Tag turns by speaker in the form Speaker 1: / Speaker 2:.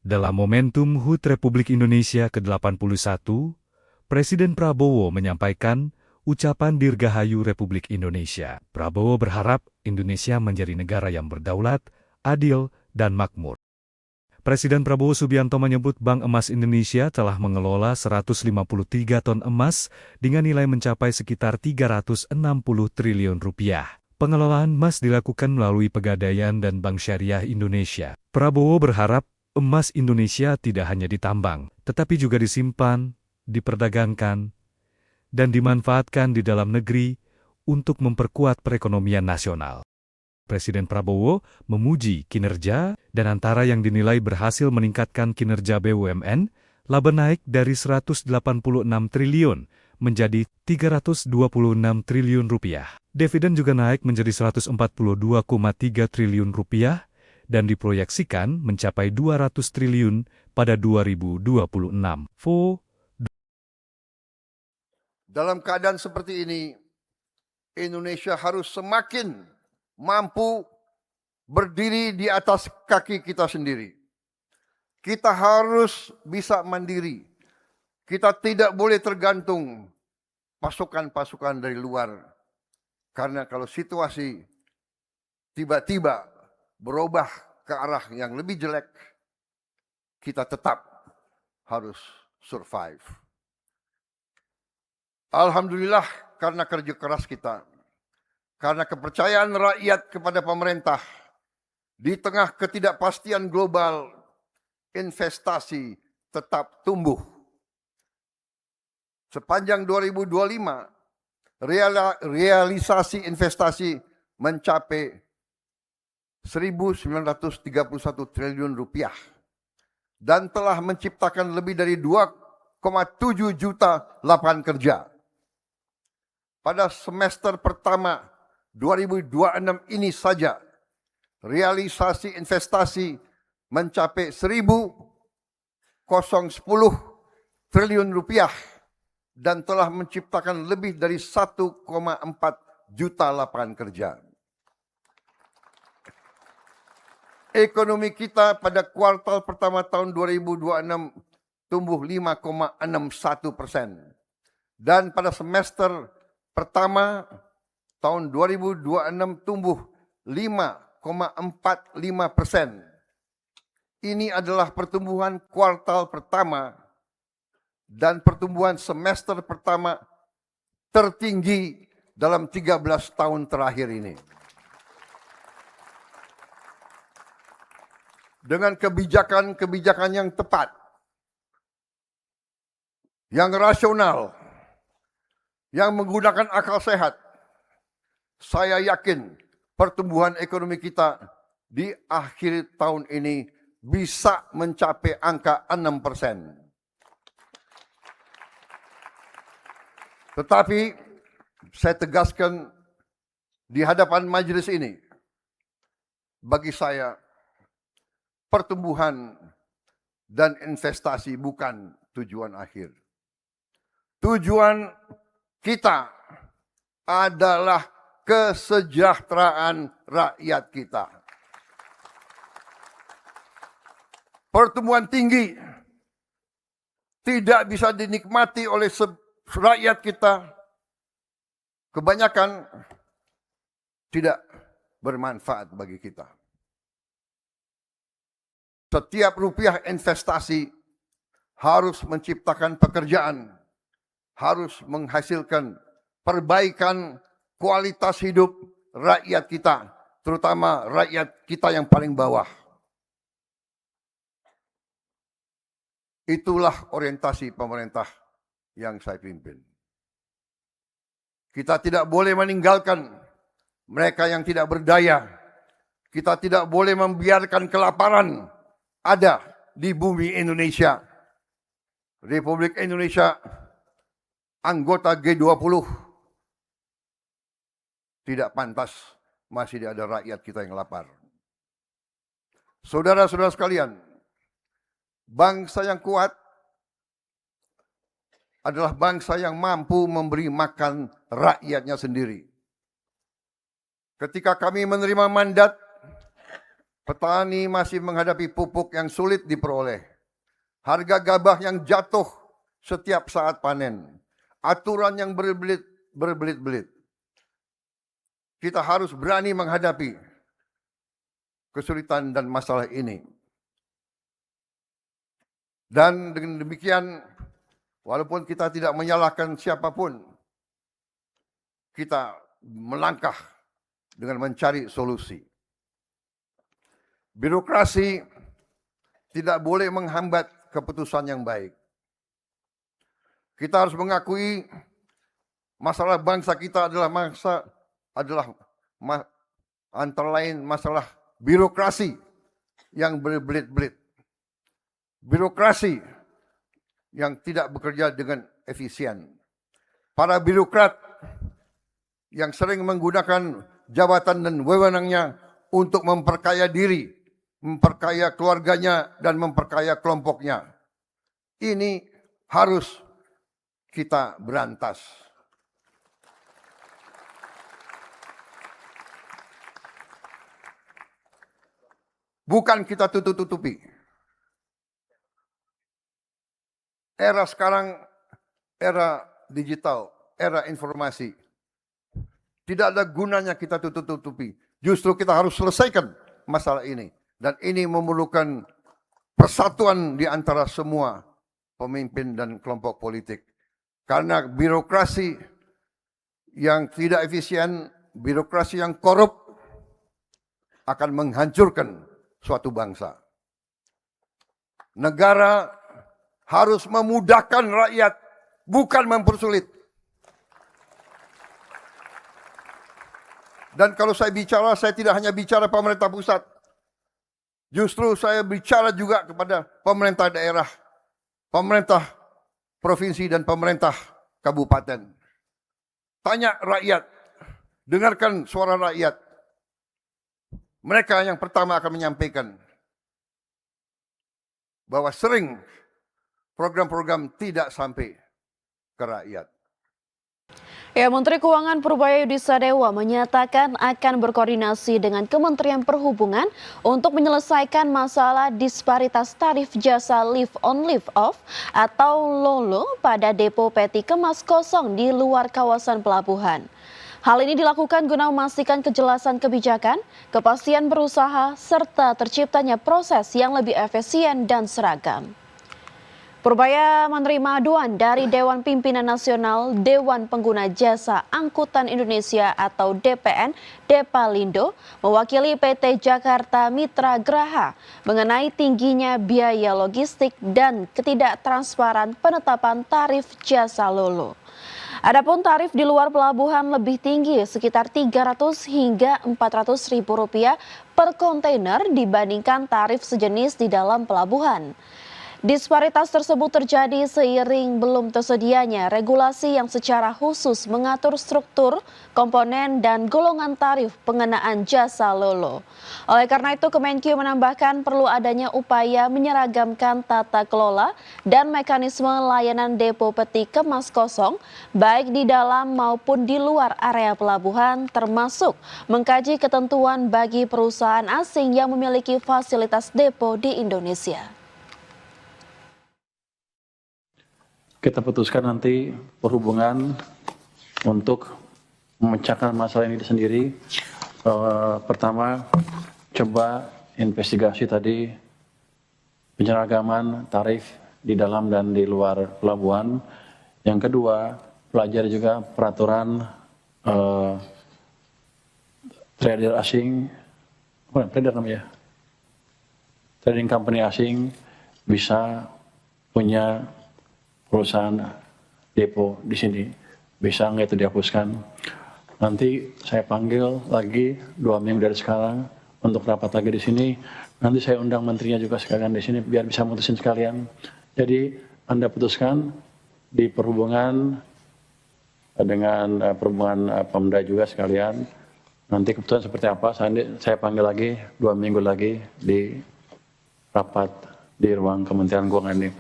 Speaker 1: Dalam momentum HUT Republik Indonesia ke-81, Presiden Prabowo menyampaikan ucapan Dirgahayu Republik Indonesia. Prabowo berharap Indonesia menjadi negara yang berdaulat, adil, dan makmur. Presiden Prabowo Subianto menyebut Bank Emas Indonesia telah mengelola 153 ton emas dengan nilai mencapai sekitar 360 triliun rupiah. Pengelolaan emas dilakukan melalui Pegadaian dan Bank Syariah Indonesia. Prabowo berharap emas Indonesia tidak hanya ditambang, tetapi juga disimpan, diperdagangkan, dan dimanfaatkan di dalam negeri untuk memperkuat perekonomian nasional. Presiden Prabowo memuji kinerja dan antara yang dinilai berhasil meningkatkan kinerja BUMN, laba naik dari 186 triliun menjadi 326 triliun rupiah. Dividen juga naik menjadi 142,3 triliun rupiah dan diproyeksikan mencapai 200 triliun pada 2026.
Speaker 2: Dalam keadaan seperti ini, Indonesia harus semakin mampu berdiri di atas kaki kita sendiri. Kita harus bisa mandiri. Kita tidak boleh tergantung pasukan-pasukan dari luar. Karena kalau situasi tiba-tiba berubah ke arah yang lebih jelek, kita tetap harus survive. Alhamdulillah karena kerja keras kita, karena kepercayaan rakyat kepada pemerintah, di tengah ketidakpastian global, investasi tetap tumbuh. Sepanjang 2025, realisasi investasi mencapai 1.931 triliun rupiah dan telah menciptakan lebih dari 2,7 juta lapangan kerja. Pada semester pertama 2026 ini saja, realisasi investasi mencapai 1.010 triliun rupiah dan telah menciptakan lebih dari 1,4 juta lapangan kerja. Ekonomi kita pada kuartal pertama tahun 2026 tumbuh 5,61%. Dan pada semester pertama tahun 2026 tumbuh 5,45%. Ini adalah pertumbuhan kuartal pertama dan pertumbuhan semester pertama tertinggi dalam 13 tahun terakhir ini. Dengan kebijakan-kebijakan yang tepat, yang rasional, yang menggunakan akal sehat, saya yakin pertumbuhan ekonomi kita di akhir tahun ini bisa mencapai angka 6%. Tetapi saya tegaskan di hadapan majelis ini, bagi saya pertumbuhan dan investasi bukan tujuan akhir. Tujuan kita adalah kesejahteraan rakyat kita. Pertumbuhan tinggi tidak bisa dinikmati oleh rakyat kita. Kebanyakan tidak bermanfaat bagi kita. Setiap rupiah investasi harus menciptakan pekerjaan, harus menghasilkan perbaikan kualitas hidup rakyat kita, terutama rakyat kita yang paling bawah. Itulah orientasi pemerintah yang saya pimpin. Kita tidak boleh meninggalkan mereka yang tidak berdaya. Kita tidak boleh membiarkan kelaparan ada di bumi Indonesia. Republik Indonesia anggota G20. Tidak pantas masih ada rakyat kita yang lapar. Saudara-saudara sekalian, bangsa yang kuat adalah bangsa yang mampu memberi makan rakyatnya sendiri. Ketika kami menerima mandat Petani masih menghadapi pupuk yang sulit diperoleh. Harga gabah yang jatuh setiap saat panen. Aturan yang berbelit-belit. Kita harus berani menghadapi kesulitan dan masalah ini. Dan dengan demikian, walaupun kita tidak menyalahkan siapapun, kita melangkah dengan mencari solusi. Birokrasi tidak boleh menghambat keputusan yang baik. Kita harus mengakui masalah bangsa kita adalah antara lain masalah birokrasi yang berbelit-belit. Birokrasi yang tidak bekerja dengan efisien. Para birokrat yang sering menggunakan jabatan dan wewenangnya untuk memperkaya diri, memperkaya keluarganya, dan memperkaya kelompoknya. Ini harus kita berantas. Bukan kita tutup-tutupi. Era sekarang, era digital, era informasi. Tidak ada gunanya kita tutup-tutupi. Justru kita harus selesaikan masalah ini. Dan ini memerlukan persatuan di antara semua pemimpin dan kelompok politik. Karena birokrasi yang tidak efisien, birokrasi yang korup akan menghancurkan suatu bangsa. Negara harus memudahkan rakyat, bukan mempersulit. Dan kalau saya bicara, saya tidak hanya bicara pemerintah pusat. Justru saya bicara juga kepada pemerintah daerah, pemerintah provinsi dan pemerintah kabupaten. Tanya rakyat, dengarkan suara rakyat. Mereka yang pertama akan menyampaikan bahwa sering program-program tidak sampai ke rakyat.
Speaker 3: Ya, Menteri Keuangan Purbaya Yudisadewa menyatakan akan berkoordinasi dengan Kementerian Perhubungan untuk menyelesaikan masalah disparitas tarif jasa lift on lift off atau LOLO pada depo peti kemas kosong di luar kawasan pelabuhan. Hal ini dilakukan guna memastikan kejelasan kebijakan, kepastian berusaha, serta terciptanya proses yang lebih efisien dan seragam. Purbaya menerima aduan dari Dewan Pimpinan Nasional Dewan Pengguna Jasa Angkutan Indonesia atau DPN Depalindo mewakili PT Jakarta Mitra Graha mengenai tingginya biaya logistik dan ketidaktransparan penetapan tarif jasa LOLO. Adapun tarif di luar pelabuhan lebih tinggi sekitar 300 hingga 400 ribu rupiah per kontainer dibandingkan tarif sejenis di dalam pelabuhan. Disparitas tersebut terjadi seiring belum tersedianya regulasi yang secara khusus mengatur struktur, komponen, dan golongan tarif pengenaan jasa LOLO. Oleh karena itu, Kemenkyu menambahkan perlu adanya upaya menyeragamkan tata kelola dan mekanisme layanan depo peti kemas kosong, baik di dalam maupun di luar area pelabuhan, termasuk mengkaji ketentuan bagi perusahaan asing yang memiliki fasilitas depo di Indonesia.
Speaker 4: Kita putuskan nanti perhubungan untuk memecahkan masalah ini sendiri. Pertama, coba investigasi tadi penyeragaman tarif di dalam dan di luar pelabuhan. Yang kedua, pelajari juga peraturan trader asing, trader namanya, trading company asing bisa punya perusahaan depo di sini, bisa nggak itu dihapuskan. Nanti saya panggil lagi 2 minggu dari sekarang untuk rapat lagi di sini. Nanti saya undang menterinya juga sekalian di sini biar bisa mutusin sekalian. Jadi Anda putuskan di perhubungan dengan perhubungan Pemda juga sekalian. Nanti keputusan seperti apa saya panggil lagi 2 minggu lagi di rapat di ruang Kementerian Keuangan ini.